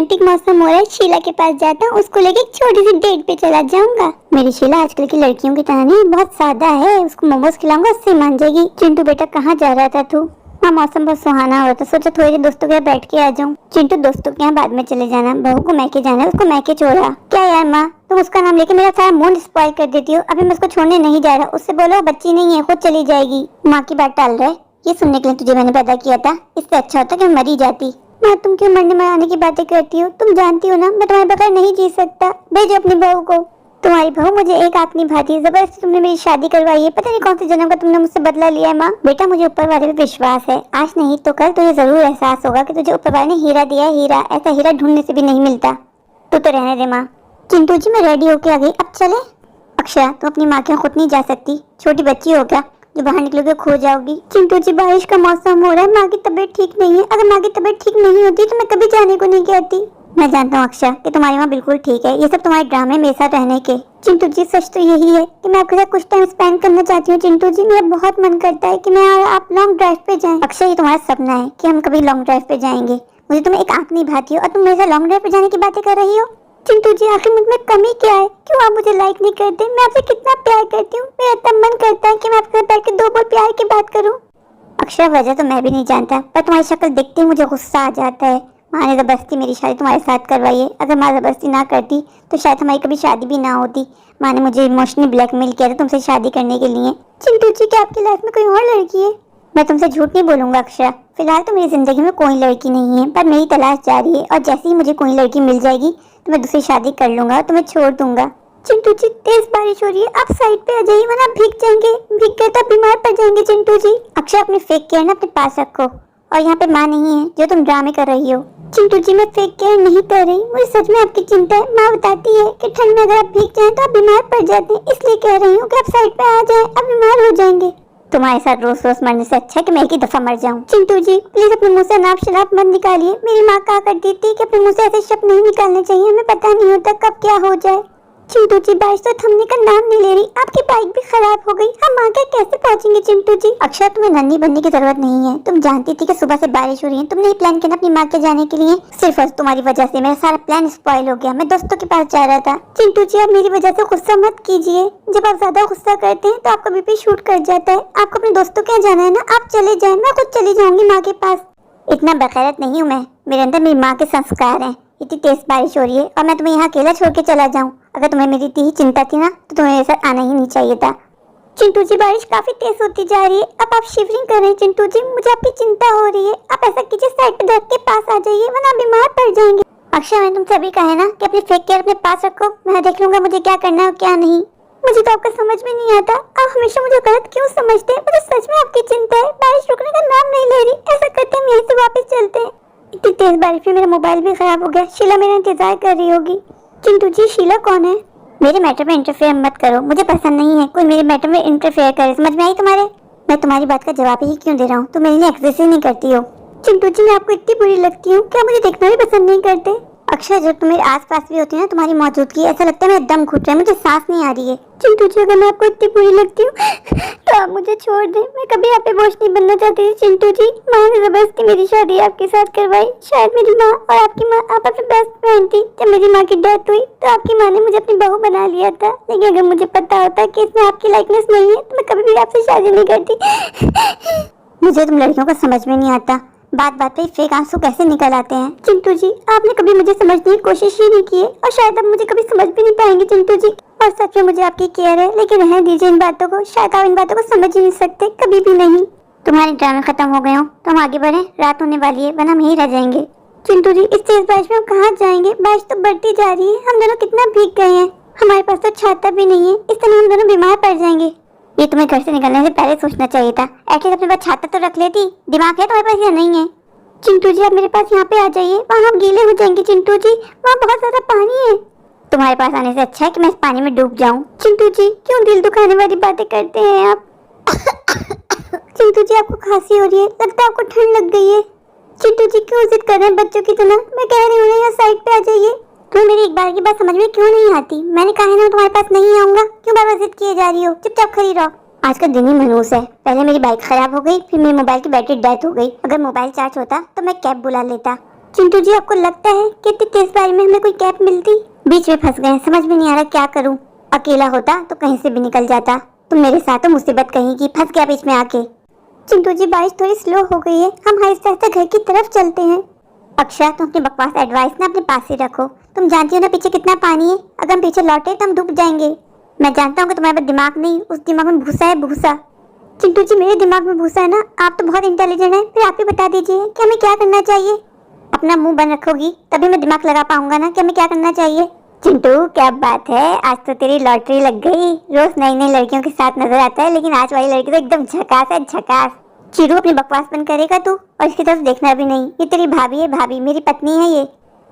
Romantic मौसम हो रहा है, शीला के पास जाता हूँ, उसको लेके एक छोटी सी डेट पे चला जाऊंगा। मेरी शीला आजकल की लड़कियों की तरह नहीं, बहुत सादा है, उसको मोमोज खिलाऊंगा, उससे मान जाएगी। चिंटू बेटा कहाँ जा रहा था तू? हाँ, मौसम बहुत सुहाना हो रहा था, सोचा थोड़ी देर दोस्तों के यहाँ बैठ के आ जाऊँ। चिंटू दोस्तों के यहाँ बाद में चले जाना, बहू को मैके जाना है, उसको मैके छोड़ा। क्या यार माँ, तुम उसका नाम लेके मेरा सारा मूड स्पॉइल कर देती हो। अभी मैं उसको छोड़ने नहीं जा रहा, उससे बोलो बच्ची नहीं है, खुद चली जाएगी। माँ की बात टाल रहे, ये सुनने के लिए तुझे मैंने पैदा किया था, इससे अच्छा होता कि मैं मरी जाती। माँ तुम क्यों मरने मराने की बातें करती हो? तुम जानती हो ना मैं तुम्हारे बगैर नहीं जी सकता। भेजो अपनी बहू को। तुम्हारी बहू मुझे एक आंख नहीं भाती, जबरदस्ती तुमने मेरी शादी करवाई है। पता नहीं कौन से जन्म का तुमने मुझसे बदला लिया है। माँ बेटा मुझे ऊपर वाले पे विश्वास है, आज नहीं तो कल तुझे जरूर एहसास होगा कि तुझे ऊपर वाले ने हीरा दिया है। हीरा ऐसा हीरा ढूंढने से भी नहीं मिलता। तू तो रहने दे माँ। चिंटू जी मैं रेडी होके आ गई, अब चले? अक्षरा तुम अपनी माँ के यहाँ खुद नहीं जा सकती, छोटी बच्ची हो क्या जो बाहर निकलोगे खो जाओगी? चिंटू जी बारिश का मौसम हो रहा है, माँ की तबीयत ठीक नहीं है, अगर माँ की तबीयत ठीक नहीं होती तो मैं कभी जाने को नहीं कहती। मैं जानता हूँ अक्षरा कि तुम्हारी माँ बिल्कुल ठीक है, ये सब तुम्हारे ड्रामे मेरे साथ रहने के। चिंटू जी सच तो यही है कि मैं आपके साथ कुछ टाइम स्पेंड करना चाहती हूँ। चिंटू जी मेरा बहुत मन करता है कि मैं और आप लॉन्ग ड्राइव पे जाएं। अक्षय ये तुम्हारा सपना है कि हम कभी लॉन्ग ड्राइव पे जाएंगे। मुझे तुम्हें एक आंख नहीं भाती हो और तुम मेरे साथ लॉन्ग ड्राइव पे जाने की बातें कर रही हो। चिंटू जी आखिर मुझ में कमी क्या है? क्यों आप मुझे लाइक नहीं करते? मैं आपसे कितना प्यार करती हूँ, मेरा तब मन करता है कि मैं आपके साथ बैठ के दो बोल प्यार की बात करूँ। अक्षर वजह तो मैं भी नहीं जानता, पर तुम्हारी शक्ल देखते ही मुझे गुस्सा आ जाता है। माँ ने जबरदस्ती मेरी शादी तुम्हारे साथ करवाई है, अगर माँ जबरदस्ती ना करती तो शायद हमारी कभी शादी भी ना होती। माँ ने मुझे इमोशनली ब्लैकमेल किया था तुमसे शादी करने के लिए। चिंटू जी क्या आपकी लाइफ में कोई और लड़की है? मैं तुमसे झूठ नहीं बोलूंगा अक्षरा, फिलहाल तो मेरी जिंदगी में कोई लड़की नहीं है, पर मेरी तलाश जारी है और जैसे ही मुझे कोई लड़की मिल जाएगी तो मैं दूसरी शादी कर लूंगा और तुम्हें छोड़ दूंगा। चिंटू जी तेज बारिश हो रही है, आप साइड पे आ जाइए वरना भीग जाएंगे, भीग गए तो बीमार पड़ जाएंगे। चिंटू जी अक्षरा अपनी फेक केयर ना अपने पास रखो, और यहाँ पे माँ नहीं है जो तुम ड्रामे कर रही हो। चिंटू जी मैं फेक केयर नहीं कर रही, मुझे सच में आपकी चिंता है। माँ बताती है कि ठंड में अगर आप भीग जाएं तो आप बीमार पड़ जाते हैं, इसलिए कह रही हूँ कि आप साइड पे आ जाएं, आप बीमार हो जाएंगे। तुम्हारे साथ रोज रोज मरने से अच्छा है कि मैं एक ही दफा मर जाऊं। चिंटू जी प्लीज अपने मुंह से अनाप शनाप मत निकालिए। मेरी माँ कहा करती थी कि अपने मुंह से ऐसे शब्द नहीं निकालने चाहिए, हमें पता नहीं होता कब क्या हो जाए। चिंटू जी बारिश तो थमने का नाम नहीं ले रही, आपकी बाइक भी खराब हो गई, हम आगे कैसे पहुंचेंगे? चिंटू जी अक्षर तुम्हें नन्ही बनने की जरूरत नहीं है, तुम जानती थी कि सुबह से बारिश हो रही है, तुमने ही प्लान किया अपनी माँ के जाने के लिए। सिर्फ तुम्हारी वजह से मेरा सारा प्लान स्पॉइल हो गया, मैं दोस्तों के पास जा रहा था। चिंटू जी आप मेरी वजह से गुस्सा मत कीजिए, जब आप ज्यादा गुस्सा करते हैं तो आपका बीपी शूट कर जाता है। आपको अपने दोस्तों के यहाँ जाना है ना, आप चले जाए, मैं खुद चली जाऊंगी माँ के पास। इतना बेखैरत नहीं हूँ मैं, मेरे अंदर मेरी माँ के संस्कार हैं। इतनी तेज बारिश हो रही है और मैं तुम्हें यहाँ अकेला छोड़ के चला जाऊँ? अगर तुम्हें मेरी इतनी ही चिंता थी ना तो तुम्हें मेरे साथ आना ही नहीं चाहिए था। चिंटू जी बारिश काफी तेज होती जा रही है, अब आप शिवरिंग कर रहे हैं। चिंटू जी मुझे आपकी चिंता हो रही है, आप ऐसा कीजिए साइड पे दरख्त के पास आ जाइए वरना बीमार पड़ जाएंगे। अक्षय मैंने तुमसे अभी कहा है ना कि अपनी फेक केयर अपने पास रखो, मैं देख लूंगा मुझे क्या करना है और क्या नहीं। मुझे तो आपका समझ में नहीं आता, आप हमेशा मुझे गलत क्यों समझते हैं? मुझे सच में आपकी चिंता है, बारिश रुकने का नाम नहीं ले रही। ऐसा करते हम यहीं से वापस चलते हैं। इतनी तेज बारिश में मेरा मोबाइल भी खराब हो गया, शीला मेरा इंतजार कर रही होगी। चिंटू जी शीला कौन है? मेरे मैटर में इंटरफेयर मत करो, मुझे पसंद नहीं है कोई मेरे मैटर में इंटरफेयर करे, समझ में आई तुम्हारे? मैं तुम्हारी बात का जवाब ही क्यों दे रहा हूँ, तुम मेरे लिए एक्सेस ही नहीं करती हो। चिंटू जी मैं आपको इतनी बुरी लगती हूँ, क्या मुझे देखना भी पसंद नहीं करते? अक्षय जब तुम मेरे आसपास भी होती है ना, तुम्हारी मौजूदगी ऐसा लगता है मेरा दम घुट रहा है, मुझे सांस नहीं आ रही है। चिंटू जी अगर मैं आपको इतनी बुरी लगती हूँ तो आप मुझे छोड़ दें, मैं कभी आप पे बोझ नहीं बनना चाहती थी। चिंटू जी माँ ने जबरदस्ती मेरी शादी आपके साथ करवाई, शायद मेरी माँ और आपकी माँ आप अपनी बेस्ट फ्रेंड थी। जब मेरी माँ की डेथ हुई तो आपकी माँ ने मुझे अपनी बहू बना लिया था, लेकिन अगर मुझे पता होता कि इसमें आपकी लाइकनेस नहीं है तो मैं कभी भी आपसे शादी नहीं करती। मुझे तुम लड़कियों को समझ में नहीं आता, बात बात पे फेक आंसू कैसे निकल आते हैं। चिंटू जी आपने कभी मुझे समझने की कोशिश ही नहीं की है और शायद आप मुझे कभी समझ भी नहीं पाएंगे। चिंटू जी और सच में मुझे आपकी केयर है, लेकिन रहने दीजिए इन बातों को, शायद आप इन बातों को समझ ही नहीं सकते, कभी भी नहीं। तुम्हारे ड्रामे खत्म हो गए हो तो हम आगे बढ़े, रात होने वाली है वरना हम यहीं रह जाएंगे। चिंटू जी इस तेज बारिश में हम कहाँ जाएंगे? बारिश तो बढ़ती जा रही है, हम दोनों कितना भीग गए हैं, हमारे पास तो छाता भी नहीं है, इस तरह हम दोनों बीमार पड़ जाएंगे। ये तुम्हें घर से निकलने से पहले सोचना चाहिए था, एटलीस्ट अपने पास छाता तो रख लेती, दिमाग है तुम्हारे पास या नहीं है? चिंटू जी आप मेरे पास यहाँ पे आ जाइए, वहाँ हम गीले हो जाएंगे। चिंटू जी वहाँ बहुत ज्यादा पानी है, तुम्हारे पास आने से अच्छा है कि मैं इस पानी में डूब जाऊँ। चिंटू जी क्यों दिल दुखाने वाली बातें करते हैं आप? चिंटू जी आपको खांसी हो रही है, लगता है आपको ठंड लग गई है। चिंटू जी क्यों जिद कर रहे हैं बच्चों की तरह? मैं कह रही हूँ ना यहाँ साइड पे आ जाइए। तुम्हें मेरी एक बार की बात समझ में क्यों नहीं आती? मैंने कहा है ना तुम्हारे पास नहीं आऊंगा, क्यों बार बार जिद किए जा रही हो? चुपचाप खड़ी रहो। आज का दिन ही मनहूस है, पहले मेरी बाइक खराब हो गई, फिर मेरे मोबाइल की बैटरी डेथ हो गई। अगर मोबाइल चार्ज होता तो मैं कैब बुला लेता। चिंटू जी आपको लगता है कि इतनी तेज बारी में हमें कोई कैब मिलती? बीच में फंस गए, समझ में नहीं आ रहा क्या करूं। अकेला होता तो कहीं से भी निकल जाता, तुम मेरे साथ तो मुसीबत कहीं की, फंस गया बीच में आके। चिंटू जी बारिश थोड़ी स्लो हो गई है, हम आहिस्ता आहिस्ता घर की तरफ चलते हैं। अक्षय तुम अपनी बकवास एडवाइस ना अपने पास ही रखो, तुम जानती हो ना पीछे कितना पानी है, अगर हम पीछे लौटे तो हम डूब जाएंगे। मैं जानता हूँ कि तुम्हारे पास दिमाग नहीं, उस दिमाग में भूसा है भूसा। चिंटू जी मेरे दिमाग में भूसा है ना, आप तो बहुत इंटेलिजेंट हैं, फिर आप ही बता दीजिए कि हमें क्या करना चाहिए। अपना मुंह बंद रखोगी तभी मैं दिमाग लगा पाऊंगा ना कि हमें क्या करना चाहिए। चिंटू क्या बात है, आज तो तेरी लॉटरी लग गई। रोज नई नई लड़कियों के साथ नजर आता है, लेकिन आज वाली लड़की तो एकदम झकास है झकास। चिरू अपनी बकवास बंद करेगा तू, और इसकी तरफ देखना भी नहीं। ये तेरी भाभी है, भाभी मेरी पत्नी है ये।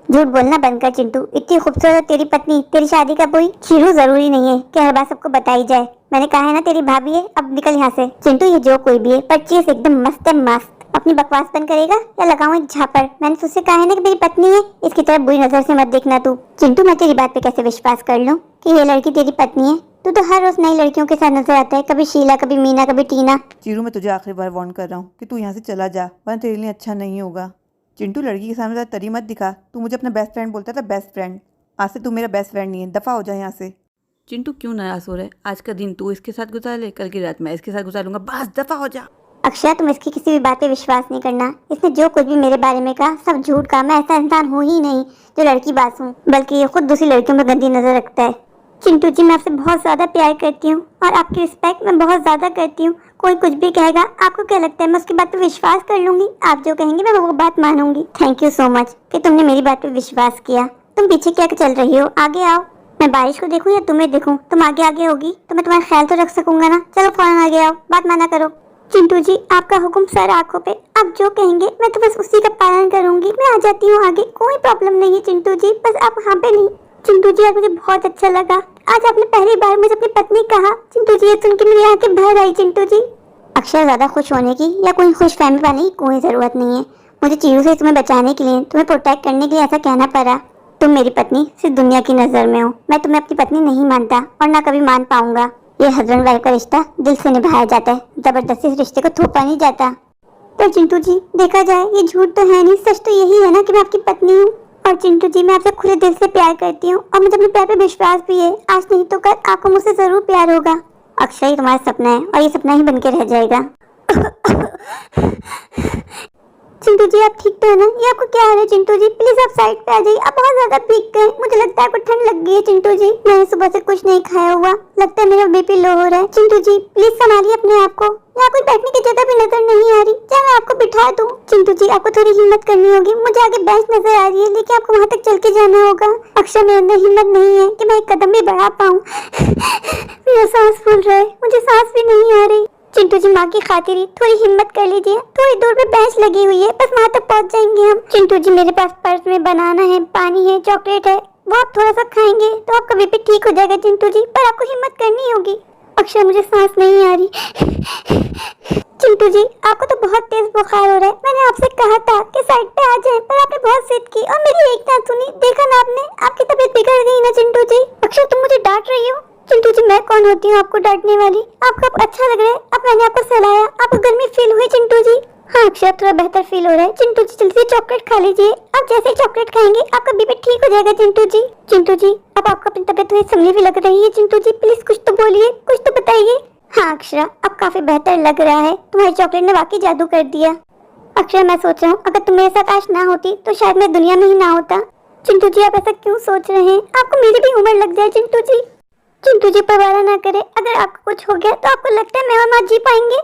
झूठ बोलना बंद कर चिंटू, इतनी खूबसूरत तेरी पत्नी, तेरी शादी कब हुई? चिरू जरूरी नहीं है कि हर बात सबको बताई जाए, मैंने कहा है ना तेरी भाभी है। अब निकल यहाँ से। चिंटू ये जो कोई भी है पर चीज एकदम मस्त है मस्त। अपनी बकवास बंद करेगा या लगाऊं एक झापड़? मैंने तुझसे कहा है ना कि मेरी पत्नी है, इसकी तरफ बुरी नजर से मत देखना तू। चिंटू मैं तेरी बात पे कैसे विश्वास कर लूं कि ये लड़की तेरी पत्नी है? तू तो हर रोज नई लड़कियों के साथ नजर आता है, कभी शीला, कभी मीना, कभी टीना। चिरू मैं तुझे आखिरी बार वार्न कर रहा हूँ कि तू यहाँ से चला जा, वरना तेरे लिए अच्छा नहीं होगा। चिंटू लड़की के सामने तरी मत दिखा, तू मुझे अपना बेस्ट फ्रेंड बोलता था, बेस्ट फ्रेंड। आज से तू मेरा बेस्ट फ्रेंड नहीं है, दफा हो जाए यहाँ से। चिंटू क्यों नाराज हो रहा है? आज का दिन तू इसके साथ गुजार ले, कल की रात मैं इसके साथ गुजारूंगा, बस दफा हो जा। अक्षय तुम इसकी किसी भी बात पे विश्वास नहीं करना, इसने जो कुछ भी मेरे बारे में कहा सब झूठ कहा। मैं ऐसा इंसान हूँ ही नहीं जो लड़की बात हूँ, बल्कि ये खुद दूसरी लड़कियों में गंदी नजर रखता है। चिंटू जी मैं आपसे बहुत ज्यादा प्यार करती हूँ और आपकी रिस्पेक्ट मैं बहुत ज्यादा करती हूँ। कोई कुछ भी कहेगा आपको क्या लगता है मैं उसकी बात पे विश्वास कर लूंगी? आप जो कहेंगे मैं वो बात मानूंगी। थैंक यू सो मच कि तुमने मेरी बात पे विश्वास किया। तुम पीछे क्या चल रही हो, आगे आओ। मैं बारिश को देखूं या तुम्हें देखूं? तुम आगे आगे होगी तो मैं तुम्हारा ख्याल तो रख सकूंगा ना। चलो फौरन आगे आओ, बात माना करो। चिंटू जी आपका हुक्म सर आंखों पे, आप जो कहेंगे मैं तो बस उसी का पालन करूंगी। मैं आ जाती हूँ आगे, कोई प्रॉब्लम नहीं है चिंटू जी, बस आप वहाँ पे नहीं। चिंटू जी आज मुझे बहुत अच्छा लगा, आज आपने पहली बार मुझे अपनी पत्नी कहा। चिंटू जी ये सुन के मेरी आंखें भर आई। चिंटू जी अक्षय ज्यादा खुश होने की या कोई खुश फहमी पाने की कोई जरूरत नहीं है। मुझे चिरू से तुम्हें बचाने के लिए, तुम्हें प्रोटेक्ट करने के लिए ऐसा कहना पड़ा। तुम मेरी पत्नी सिर्फ दुनिया की नजर में हो, मैं तुम्हें अपनी पत्नी नहीं मानता और ना कभी मान पाऊंगा। ये हस्बैंड वाइफ का रिश्ता दिल से निभाया जाता है, जबरदस्ती इस रिश्ते को थोपा नहीं जाता। पर चिंटू जी देखा जाए ये झूठ तो है नहीं, सच तो यही है ना कि मैं आपकी पत्नी हूँ। और चिंटू जी मैं आपसे खुले दिल से प्यार करती हूँ और मुझे अपने प्यार पे विश्वास भी है। आज नहीं तो कल आपको मुझसे जरूर प्यार होगा। अक्षय तुम्हारा सपना है और ये सपना ही बनके रह जाएगा। चिंटू जी आप ठीक तो है ना? ये आपको क्या हो रहा है चिंटू जी? प्लीज आप साइड पे आ जाइए, आप बहुत ज्यादा भीग गए। मुझे लगता है आपको ठंड लग गई है चिंटू जी। मैंने सुबह से कुछ नहीं खाया हुआ, लगता है मेरा बीपी लो हो रहा है। चिंटू जी प्लीज संभालिए अपने आप को, यहाँ कोई बैठने की जगह भी नजर नहीं आ रही, क्या मैं आपको बिठा दूं? चिंटू जी आपको थोड़ी हिम्मत करनी होगी, मुझे आगे बेंच नजर आ रही है लेकिन आपको वहाँ तक चल के जाना होगा। अक्षय मेरे अंदर हिम्मत नहीं है कि मैं एक कदम भी बढ़ा पाऊँ। मेरा सांस फूल रहा है, मुझे सांस भी नहीं आ रही। चिंटू जी माँ की खातिर ही थोड़ी हिम्मत कर लीजिए, थोड़ी दूर पे बेंच लगी हुई है, बस वहाँ तक पहुँच जाएंगे हम। चिंटू जी मेरे पास पर्स में बनाना है, पानी है, चॉकलेट है, वो आप थोड़ा सा खाएंगे तो आपका बीपी ठीक हो जाएगा चिंटू जी, पर आपको हिम्मत करनी होगी। अक्षय मुझे सांस नहीं आ रही। चिंटू जी आपको तो बहुत तेज बुखार हो रहा है, मैंने आपसे कहा था कि साइड पे आ जाएं, पर आपने बहुत जिद की और मेरी एक ना सुनी। देखा ना आपने, आपकी तबीयत बिगड़ गई ना चिंटू जी। अक्षय तुम मुझे डांट रही हो? चिंटू जी मैं कौन होती हूँ आपको डांटने वाली? आपको अब अच्छा लग रहा है? अब मैंने आपको सहलाया, आपको गर्मी फील हुई चिंटू जी? हाँ अक्षय थोड़ा बेहतर फील हो रहा है। चिंटू जी जल्दी से चॉकलेट खा लीजिए, आप जैसे ही चॉकलेट खाएंगे आपका बीपी ठीक हो जाएगा चिंटू जी। चिंटू जी अब आपको अपनी तबीयत थोड़ी संभली भी लग रही है चिंटू जी, प्लीज कुछ तो बोलिए, कुछ तो बताइए। हाँ अक्षरा अब काफी बेहतर लग रहा है, तुम्हारी चॉकलेट ने वाकई जादू कर दिया। अक्षरा मैं सोच रहा हूँ अगर तुम मेरे साथ आज ना होती तो शायद मैं दुनिया में ही ना होता। चिंटू जी आप ऐसा क्यों सोच रहे हैं? आपको मेरी भी उम्र लग जाए चिंटू जी। चिंटू जी परवाह ना करे, अगर आपको कुछ हो गया तो आपको लगता है मैं और माँ जी पाएंगे?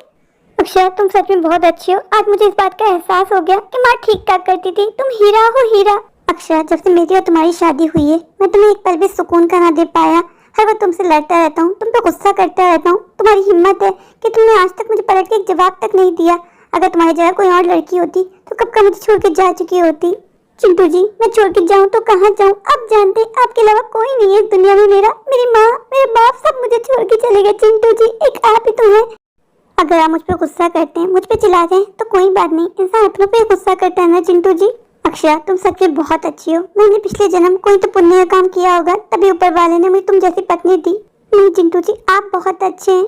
अक्षय तुम सच में बहुत अच्छी हो, आज मुझे इस बात का एहसास हो गया कि माँ ठीक ठाक करती थी, तुम हीरा हो हीरा। अक्षय जब से मेरी और तुम्हारी शादी हुई है मैं तुम्हें एक पल भी सुकून का ना दे पाया, हर वक्त तुमसे लड़ता रहता हूँ, तुम पे गुस्सा करता रहता हूँ। तुम्हारी हिम्मत है कि तुमने आज तक मुझे पलट के एक जवाब तक नहीं दिया। अगर तुम्हारी जगह कोई और लड़की होती तो कब का मुझे छोड़ के जा चुकी होती। चिंटू जी मैं छोड़ के जाऊँ तो कहाँ जाऊँ? आप जानते आपके अलावा कोई नहीं है दुनिया में, मेरा, मेरी माँ, मेरे बाप सब मुझे छोड़ के चले गए चिंटू जी, एक आप ही तो है। अगर आप मुझ पे गुस्सा करते हैं, मुझ पे चिल्ला जाए तो कोई बात नहीं, इंसान अपनों पे गुस्सा करता है ना चिंटू जी। अक्षय तुम सच में बहुत अच्छी हो, मैंने पिछले जन्म कोई तो पुण्य का काम किया होगा तभी ऊपर वाले ने मुझे तुम जैसी पत्नी दी। नहीं चिंटू जी आप बहुत अच्छे हैं।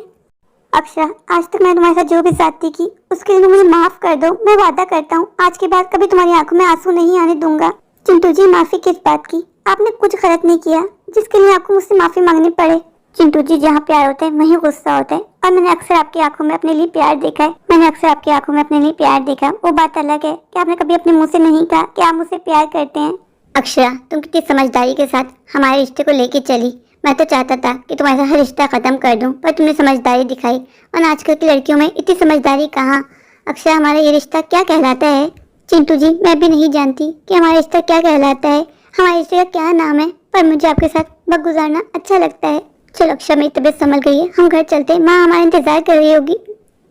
अक्षरा, आज तक मैंने तुम्हारे साथ जो भी ज्यादती की उसके लिए तुम मुझे माफ कर दो। मैं वादा करता हूँ आज के बाद कभी तुम्हारी आंखों में आंसू नहीं आने दूंगा। चिंटू जी, माफी किस बात की? आपने कुछ गलत नहीं किया जिसके लिए आपको मुझसे माफी मांगनी पड़े। चिंटू जी, जहाँ प्यार होता है वहीं गुस्सा होता है, और मैंने अक्सर आपकी आंखों में अपने लिए प्यार देखा है। मैंने अक्सर आपकी आंखों में अपने लिए प्यार देखा। वो बात अलग है कि आपने कभी अपने मुंह से नहीं कहा कि आप मुझसे प्यार करते हैं। अक्षरा, तुम कितनी समझदारी के साथ हमारे रिश्ते को लेके चली। मैं तो चाहता था कि तुम्हारा हर रिश्ता खत्म कर दूं, पर तुमने समझदारी दिखाई, और आजकल की लड़कियों में इतनी समझदारी कहाँ। अक्षरा, हमारा ये रिश्ता क्या कहलाता है? चिंटू जी, मैं भी नहीं जानती कि हमारा रिश्ता क्या कहलाता है, हमारे रिश्ते का क्या नाम है, पर मुझे आपके साथ वक्त गुजारना अच्छा लगता है। चलो अक्षरा, मेरी तबीयत संभल गई है, हम घर चलते हैं। माँ हमारा इंतजार कर रही होगी।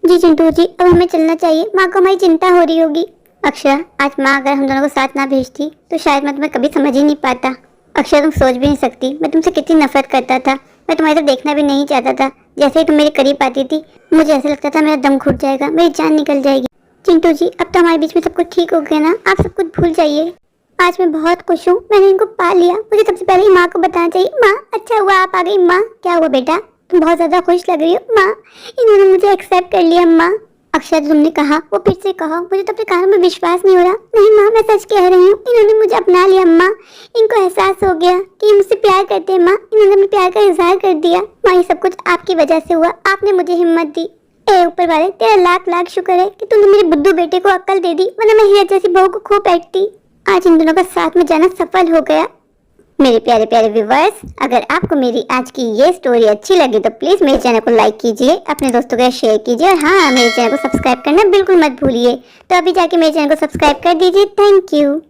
जी चिंटू जी, अब हमें चलना चाहिए, माँ को हमारी चिंता हो रही होगी। अक्षरा, आज माँ अगर हम दोनों को साथ ना भेजती तो शायद मैं तुम्हें कभी समझ ही नहीं पाता। अक्षरा, तुम सोच भी नहीं सकती मैं तुमसे कितनी नफरत करता था। मैं तुम्हारी तरफ देखना भी नहीं चाहता था। जैसे ही तुम मेरे करीब आती थी मुझे ऐसा लगता था मेरा दम घुट जाएगा, मेरी जान निकल जाएगी। चिंटू जी, अब तो हमारे बीच में सब कुछ ठीक हो गया ना, आप सब कुछ भूल जाइए। आज मैं बहुत खुश हूँ, मैंने इनको पा लिया। मुझे सबसे पहले ही माँ को बताना चाहिए। माँ, अच्छा हुआ आप आ गई। माँ, क्या हुआ बेटा, तुम बहुत ज्यादा खुश लग रही हो। माँ, इन्होंने मुझे एक्सेप्ट कर लिया। माँ, अक्षर तुमने कहा वो फिर से कहो, मुझे तो अपने कानों में विश्वास नहीं हो रहा। नहीं माँ, मैं सच कह रही हूँ, इन्होंने मुझे अपना लिया। माँ, इनको एहसास हो गया कि ये मुझसे प्यार करते हैं। माँ, इन्होंने अपने प्यार का इजहार कर दिया। माँ, ये सब कुछ आपकी वजह से हुआ, आपने मुझे हिम्मत दी। ए ऊपर वाले, तेरा लाख लाख शुक्र है कि तूने मेरे बुद्धू बेटे को अक्ल दे दी, वरना मैं हीरा जैसी बहू को खो बैठती। आज इन दोनों का साथ में जाना सफल हो गया। मेरे प्यारे प्यारे व्यूवर्स, अगर आपको मेरी आज की ये स्टोरी अच्छी लगी तो प्लीज़ मेरे चैनल को लाइक कीजिए, अपने दोस्तों के साथ शेयर कीजिए, और हाँ, मेरे चैनल को सब्सक्राइब करना बिल्कुल मत भूलिए। तो अभी जाके मेरे चैनल को सब्सक्राइब कर दीजिए। Thank you.